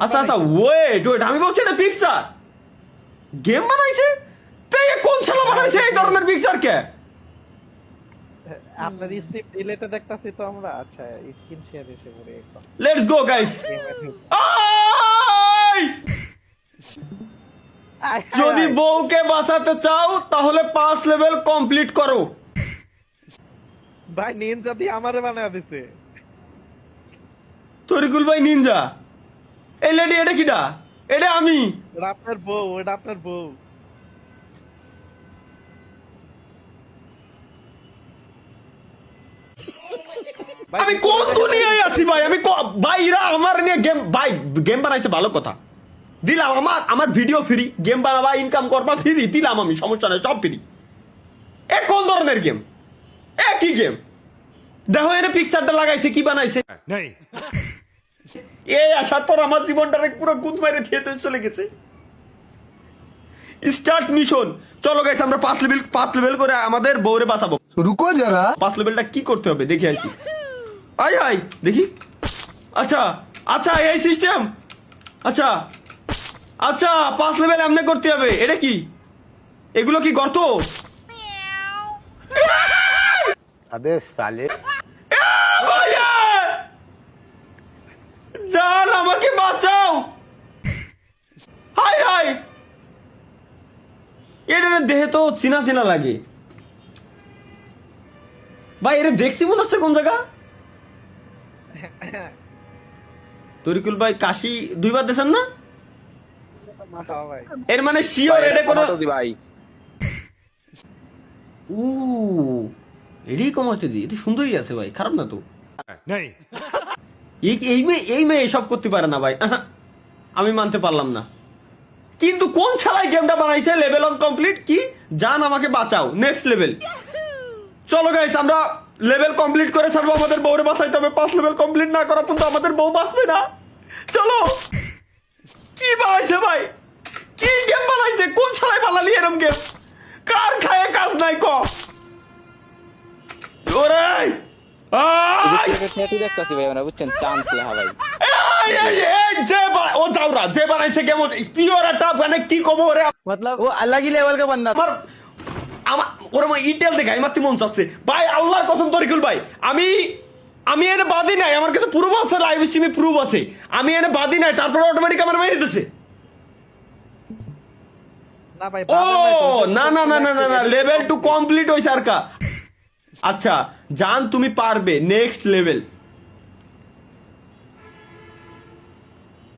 আচ্ছা আচ্ছা wait wait, আমি ভাবছি এটা পিকচার গেম বানাইছে। তাই কোন শালা বানাইছে এই ধরনের পিকচার কে? আপনার স্ক্রিপ্ট রিলেটেড দেখতাছি তো আমরা। আচ্ছা স্ক্রিন শেয়ার এসে পড়ে একদম। Let's go guys. যদি বউকে বাঁচাতে চাও তাহলে 5 লেভেল কমপ্লিট করো। ভাই নিনজা দিয়ে আমারে বানায় দিছে। তরিকুল ভাই নিনজা, এই লেডি এটা কিডা? এটা আমি। ওটা আপনার বউ, ওটা আপনার বউ। আমি কোন দুনিয়ায় আছি ভাই? আমি ভাই এরা আমার নিয়ে গেম, ভাই গেম বানাইছে ভালো কথা দিলাম, আমার ভিডিও ফ্রি, গেম বানাবা ইনকাম করবা ফ্রি দিলাম আমি, সমস্যা নাই, সব ফ্রি। এ কোন ধরনের গেম? এ কি গেম? দেখো এর পিকচারটা লাগাইছে, কি বানাইছে? এই আসার পর আমার জীবনটা পুরো গুদ মাইরে থিয়েতে চলে গেছে। Start mission. চলো গাইস আমরা 5 লেভেল করে আমাদের বউরে বাঁচাবো। রুকো যারা, 5 লেভেলটা কি করতে হবে দেখে আসি। আই আই দেখি। আচ্ছা আচ্ছা এই সিস্টেম। আচ্ছা আচ্ছা 5 লেভেল এমনি করতে হবে। এটা কি? এগুলো কি গর্ত? আবে সালে জান আমাকে বাঁচাও। হাই হাই, এটা দেহে তো চিনা চিনা লাগে ভাই। এর দেখছি মনে হচ্ছে কোন জায়গা। তরিকুল ভাই কাশি 2 বার দিয়েছেন না? ভাই এর মানে শিওর এটা কোনো ভাই। ও এটাই কমাতে দি, এটা সুন্দরই আছে ভাই, খারাপ না তো। এই মেয়ে এসব করতে পারে না ভাই, আমি মানতে পারলাম না। কিন্তু কোন ছাড়াই গেমটা বানাইছে? লেভেল অন কমপ্লিট কি? জান আমাকে বাঁচাও, নেক্সট লেভেল। চলো গাইস আমরা লেভেল কমপ্লিট করে ছাড়বো, আমাদের বউরে বাঁচাইতে হবে। 5 লেভেল কমপ্লিট না করা পর্যন্ত আমাদের বউ বাঁচবে না। চলো। কি বানাইছে ভাই? কি গেম বানাইছে? কোন ছাড়াই বানালি এরম গেম? কার খায় কাজ নাই ক? ওরে দেখতেছি ভাই আমরা, বুঝছেন, চান্স লেহা ভাই। ও যাওরা যে বানাইছে গেম পিওর একটা মানে কি কব ওরে, मतलब वो अलग ही लेवल का बंदा था। আমার ওরে ইটেল দেখাই মাত্র মন চাচ্ছে ভাই। আল্লাহর কসম তরিকুল ভাই, আমি এনে বাদি নাই, আমার কাছে প্রুফ আছে, লাইভ স্ট্রিমে প্রুফ আছে। আমি এনে বাদি নাই, তারপরে অটোমেটিক আমার মেরে দিতেছে। না ভাই, ও না না না না না, লেভেল 2 কমপ্লিট হইছে আর কা। আচ্ছা জান তুমি পারবে, নেক্সট লেভেল।